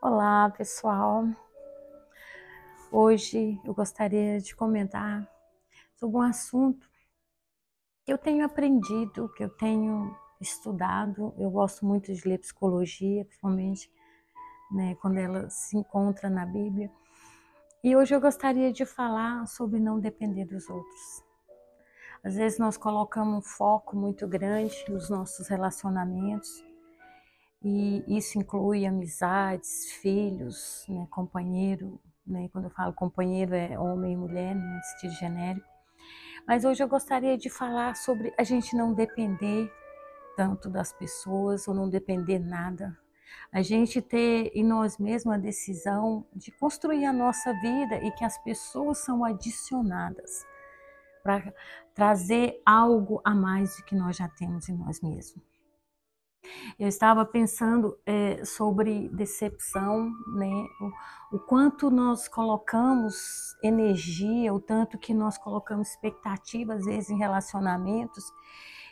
Olá, pessoal. Hoje eu gostaria de comentar sobre um assunto que eu tenho aprendido, que eu tenho estudado. Eu gosto muito de ler psicologia, principalmente, né, quando ela se encontra na Bíblia. E hoje eu gostaria de falar sobre não depender dos outros. Às vezes nós colocamos um foco muito grande nos nossos relacionamentos, e isso inclui amizades, filhos, né, companheiro, né? Quando eu falo companheiro é homem e mulher, no sentido genérico. Mas hoje eu gostaria de falar sobre a gente não depender tanto das pessoas ou não depender nada. A gente ter em nós mesmos a decisão de construir a nossa vida e que as pessoas são adicionadas para trazer algo a mais do que nós já temos em nós mesmos. Eu estava pensando sobre decepção, né? O quanto nós colocamos energia, o tanto que nós colocamos expectativas, às vezes, em relacionamentos,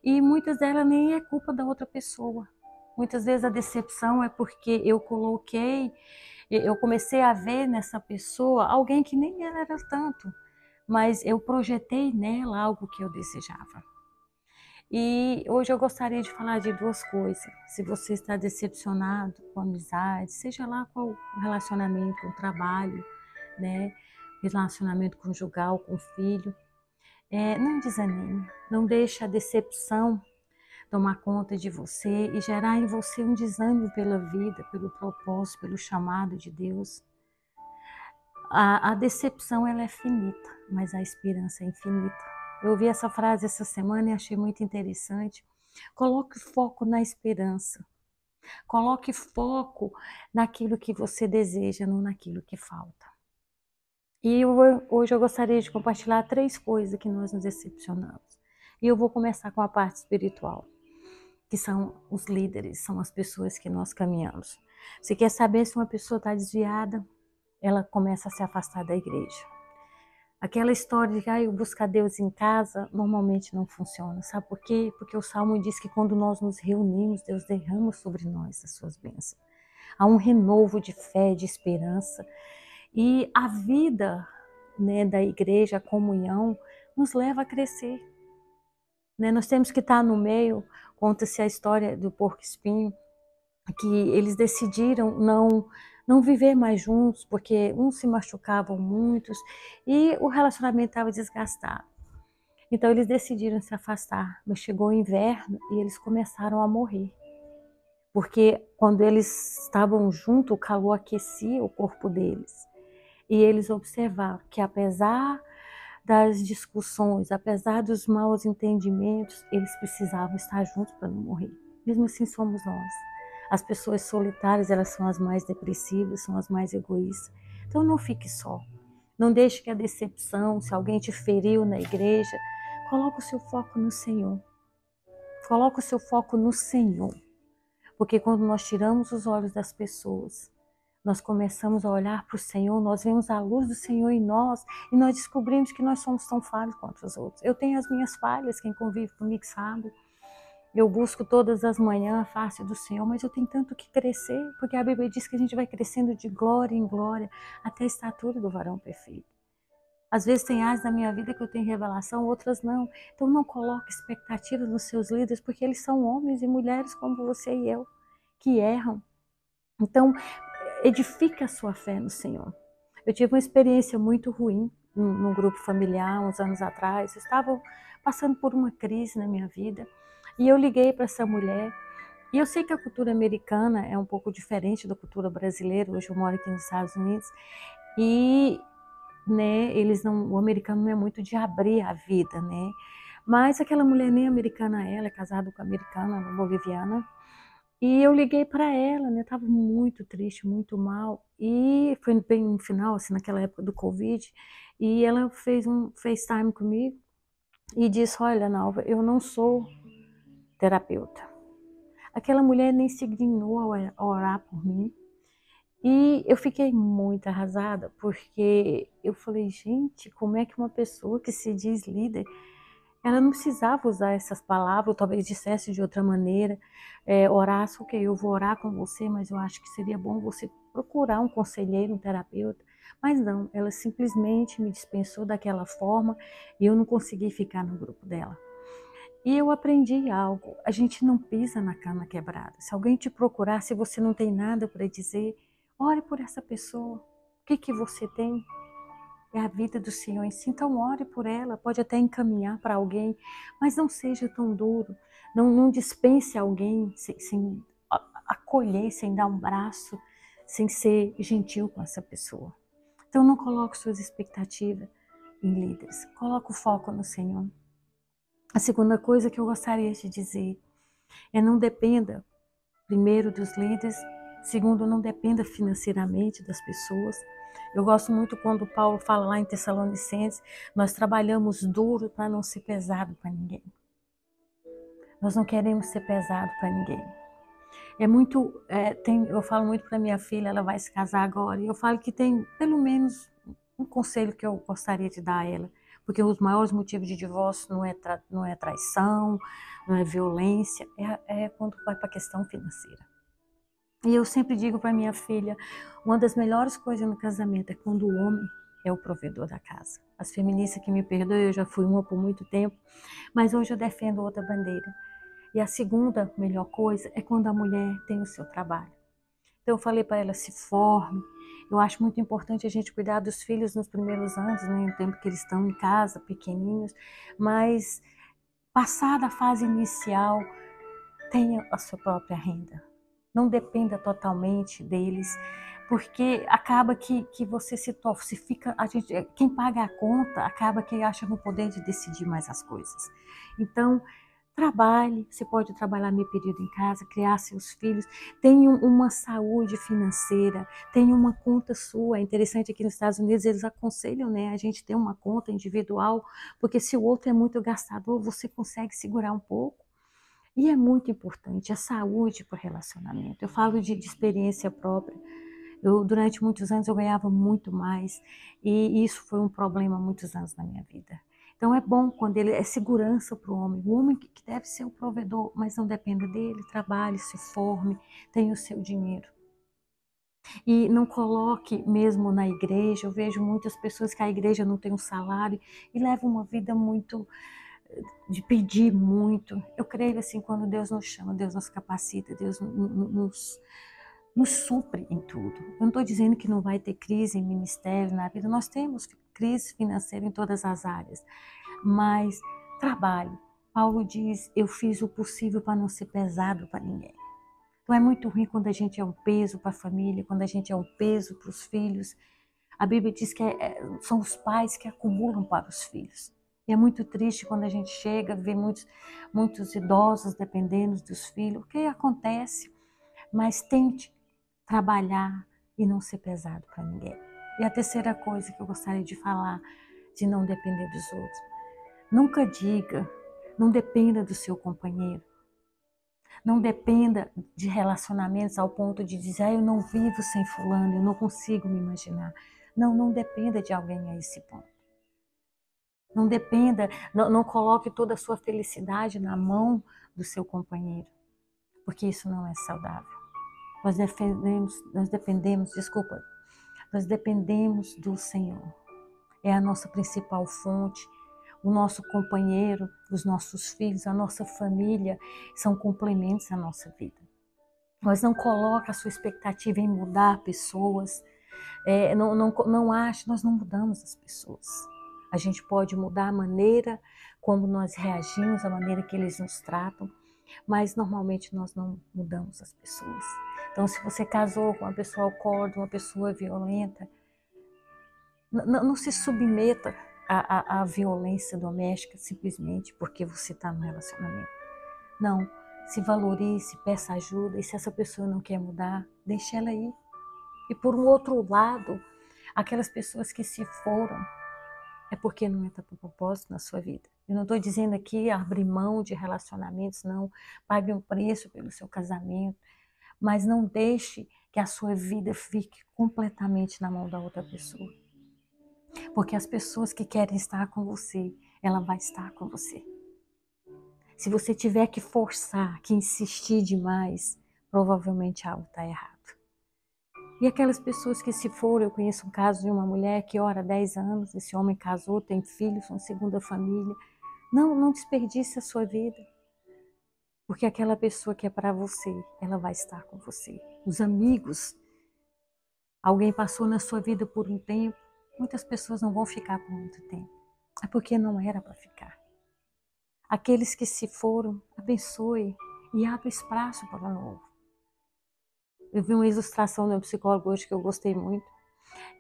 e muitas delas nem é culpa da outra pessoa. Muitas vezes a decepção é porque eu comecei a ver nessa pessoa alguém que nem ela era tanto, mas eu projetei nela algo que eu desejava. E hoje eu gostaria de falar de duas coisas. Se você está decepcionado com amizade, seja lá qual o relacionamento, com o trabalho, né? Relacionamento conjugal, com o filho, não desanime, não deixe a decepção tomar conta de você e gerar em você um desânimo pela vida, pelo propósito, pelo chamado de Deus. A decepção ela é finita, mas a esperança é infinita. Eu ouvi essa frase essa semana e achei muito interessante. Coloque foco na esperança. Coloque foco naquilo que você deseja, não naquilo que falta. E hoje eu gostaria de compartilhar 3 coisas que nós nos decepcionamos. E eu vou começar com a parte espiritual, que são os líderes, são as pessoas que nós caminhamos. Você quer saber se uma pessoa está desviada? Ela começa a se afastar da igreja. Aquela história de eu buscar Deus em casa, normalmente não funciona. Sabe por quê? Porque o Salmo diz que quando nós nos reunimos, Deus derrama sobre nós as suas bênçãos. Há um renovo de fé, de esperança. E a vida, né, da igreja, a comunhão, nos leva a crescer. Né? Nós temos que estar no meio. Conta-se a história do porco-espinho, que eles decidiram não viver mais juntos, porque uns se machucavam muitos e o relacionamento estava desgastado. Então eles decidiram se afastar, mas chegou o inverno e eles começaram a morrer. Porque quando eles estavam juntos, o calor aquecia o corpo deles. E eles observaram que apesar das discussões, apesar dos maus entendimentos, eles precisavam estar juntos para não morrer. Mesmo assim somos nós. As pessoas solitárias, elas são as mais depressivas, são as mais egoístas. Então não fique só. Não deixe que a decepção, se alguém te feriu na igreja, coloque o seu foco no Senhor. Coloque o seu foco no Senhor. Porque quando nós tiramos os olhos das pessoas, nós começamos a olhar para o Senhor, nós vemos a luz do Senhor em nós e nós descobrimos que nós somos tão falhos quanto os outros. Eu tenho as minhas falhas, quem convive comigo sabe. Eu busco todas as manhãs a face do Senhor, mas eu tenho tanto que crescer, porque a Bíblia diz que a gente vai crescendo de glória em glória até a estatura do varão perfeito. Às vezes tem áreas da minha vida que eu tenho revelação, outras não. Então não coloque expectativas nos seus líderes, porque eles são homens e mulheres como você e eu, que erram. Então, edifique a sua fé no Senhor. Eu tive uma experiência muito ruim num grupo familiar, uns anos atrás. Eu estava passando por uma crise na minha vida e eu liguei para essa mulher. E eu sei que a cultura americana é um pouco diferente da cultura brasileira. Hoje eu moro aqui nos Estados Unidos e, né, o americano não é muito de abrir a vida, né? Mas aquela mulher nem americana ela é casada com americana, boliviana. E eu liguei para ela, né? Tava muito triste, muito mal. E foi bem no final, assim, naquela época do Covid. E ela fez um FaceTime comigo e disse: Olha, Nalva, eu não sou terapeuta. Aquela mulher nem se dignou a orar por mim. E eu fiquei muito arrasada, porque eu falei: gente, como é que uma pessoa que se diz líder, ela não precisava usar essas palavras, ou talvez dissesse de outra maneira, orasse, ok, eu vou orar com você, mas eu acho que seria bom você procurar um conselheiro, um terapeuta. Mas não, ela simplesmente me dispensou daquela forma e eu não consegui ficar no grupo dela. E eu aprendi algo, a gente não pisa na cama quebrada. Se alguém te procurar, se você não tem nada para dizer, ore por essa pessoa. O que você tem? É a vida do Senhor em si, então ore por ela, pode até encaminhar para alguém, mas não seja tão duro, não dispense alguém sem acolher, sem dar um braço, sem ser gentil com essa pessoa. Então não coloque suas expectativas em líderes, coloque o foco no Senhor. A segunda coisa que eu gostaria de dizer é não dependa, primeiro, dos líderes, segundo, não dependa financeiramente das pessoas. Eu gosto muito quando Paulo fala lá em Tessalonicenses, nós trabalhamos duro para não ser pesado para ninguém. Nós não queremos ser pesado para ninguém. Eu falo muito para minha filha, ela vai se casar agora, e eu falo que tem pelo menos um conselho que eu gostaria de dar a ela, porque os maiores motivos de divórcio não é traição, não é violência, é quando vai para a questão financeira. E eu sempre digo para minha filha, uma das melhores coisas no casamento é quando o homem é o provedor da casa. As feministas que me perdoem, eu já fui uma por muito tempo, mas hoje eu defendo outra bandeira. E a segunda melhor coisa é quando a mulher tem o seu trabalho. Então eu falei para ela, se forme. Eu acho muito importante a gente cuidar dos filhos nos primeiros anos, né, no tempo que eles estão em casa, pequenininhos, mas passada a fase inicial, tenha a sua própria renda. Não dependa totalmente deles, porque acaba que você se fica, quem paga a conta acaba que acha no poder de decidir mais as coisas. Então, trabalhe, você pode trabalhar meio período em casa, criar seus filhos, tenha uma saúde financeira, tenha uma conta sua. É interessante aqui nos Estados Unidos, eles aconselham, né, a gente ter uma conta individual, porque se o outro é muito gastador, você consegue segurar um pouco. E é muito importante a saúde para o relacionamento. Eu falo de experiência própria. Durante muitos anos, eu ganhava muito mais. E isso foi um problema há muitos anos na minha vida. Então, é bom quando ele é segurança para o homem. O homem que deve ser o provedor, mas não dependa dele. Trabalhe, se forme, tenha o seu dinheiro. E não coloque mesmo na igreja. Eu vejo muitas pessoas que a igreja não tem um salário e levam uma vida muito de pedir muito. Eu creio assim, quando Deus nos chama, Deus nos capacita, Deus nos supre em tudo. Eu não estou dizendo que não vai ter crise em ministério, na vida. Nós temos crise financeira em todas as áreas, mas trabalhe. Paulo diz, eu fiz o possível para não ser pesado para ninguém. Então é muito ruim quando a gente é um peso para a família, quando a gente é um peso para os filhos. A Bíblia diz que são os pais que acumulam para os filhos. E é muito triste quando a gente chega, vê muitos idosos dependendo dos filhos. O que acontece? Mas tente trabalhar e não ser pesado para ninguém. E a terceira coisa que eu gostaria de falar, de não depender dos outros. Nunca diga, não dependa do seu companheiro. Não dependa de relacionamentos ao ponto de dizer, eu não vivo sem fulano, eu não consigo me imaginar. Não dependa de alguém a esse ponto. Não dependa, não coloque toda a sua felicidade na mão do seu companheiro, porque isso não é saudável. Nós dependemos do Senhor. É a nossa principal fonte. O nosso companheiro, os nossos filhos, a nossa família são complementos à nossa vida. Mas não coloque a sua expectativa em mudar pessoas. Não ache, nós não mudamos as pessoas. A gente pode mudar a maneira como nós reagimos, a maneira que eles nos tratam, mas normalmente nós não mudamos as pessoas. Então, se você casou com uma pessoa alcoólatra, uma pessoa violenta, não se submeta à violência doméstica simplesmente porque você está no relacionamento. Não, se valorize, peça ajuda, e se essa pessoa não quer mudar, deixe ela ir. E por um outro lado, aquelas pessoas que se foram, é porque não está por propósito na sua vida. Eu não estou dizendo aqui abrir mão de relacionamentos, não. Pague um preço pelo seu casamento, mas não deixe que a sua vida fique completamente na mão da outra pessoa. Porque as pessoas que querem estar com você, ela vai estar com você. Se você tiver que forçar, que insistir demais, provavelmente algo está errado. E aquelas pessoas que se foram, eu conheço um caso de uma mulher que ora há 10 anos, esse homem casou, tem filhos, uma segunda família. Não desperdice a sua vida, porque aquela pessoa que é para você, ela vai estar com você. Os amigos, alguém passou na sua vida por um tempo, muitas pessoas não vão ficar por muito tempo. É porque não era para ficar. Aqueles que se foram, abençoe e abra espaço para o novo. Eu vi uma ilustração de uma psicóloga hoje que eu gostei muito.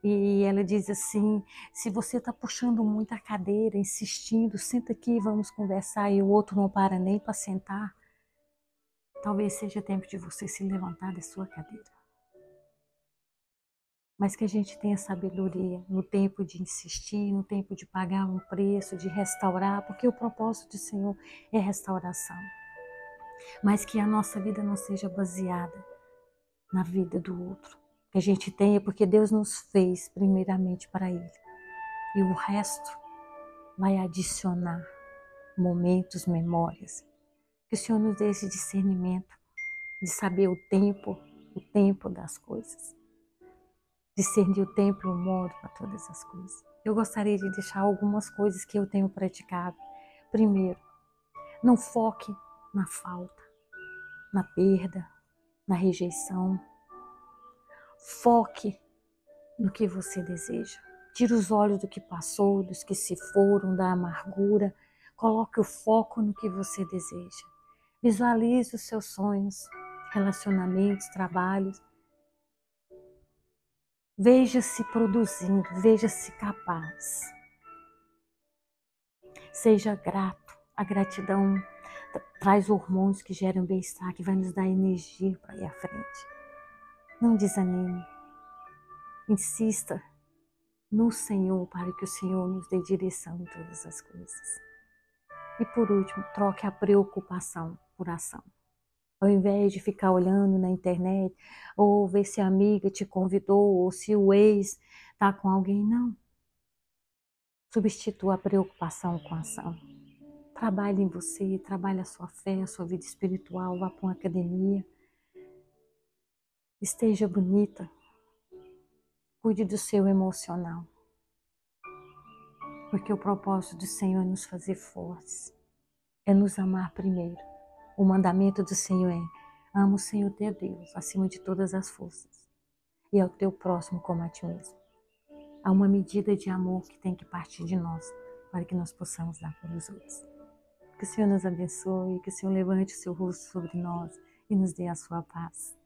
E ela diz assim, se você está puxando muito a cadeira, insistindo, senta aqui, vamos conversar, e o outro não para nem para sentar, talvez seja tempo de você se levantar da sua cadeira. Mas que a gente tenha sabedoria no tempo de insistir, no tempo de pagar um preço, de restaurar, porque o propósito do Senhor é restauração. Mas que a nossa vida não seja baseada na vida do outro. Que a gente tenha, porque Deus nos fez primeiramente para Ele. E o resto vai adicionar momentos, memórias. Que o Senhor nos dê esse discernimento de saber o tempo das coisas. Discernir o tempo e o modo para todas as coisas. Eu gostaria de deixar algumas coisas que eu tenho praticado. Primeiro, não foque na falta, na perda, na rejeição. Foque no que você deseja. Tire os olhos do que passou, dos que se foram, da amargura. Coloque o foco no que você deseja. Visualize os seus sonhos, relacionamentos, trabalhos. Veja-se produzindo, veja-se capaz. Seja grato. A gratidão traz hormônios que geram bem-estar, que vai nos dar energia para ir à frente. Não desanime. Insista no Senhor para que o Senhor nos dê direção em todas as coisas. E por último, troque a preocupação por ação. Ao invés de ficar olhando na internet, ou ver se a amiga te convidou, ou se o ex está com alguém, não. Substitua a preocupação com a ação. Trabalhe em você, trabalhe a sua fé, a sua vida espiritual, vá para uma academia. Esteja bonita. Cuide do seu emocional. Porque o propósito do Senhor é nos fazer fortes. É nos amar primeiro. O mandamento do Senhor é: ama o Senhor teu Deus acima de todas as forças e ao teu próximo como a ti mesmo. Há uma medida de amor que tem que partir de nós para que nós possamos dar para os outros. Que o Senhor nos abençoe, que o Senhor levante o seu rosto sobre nós e nos dê a sua paz.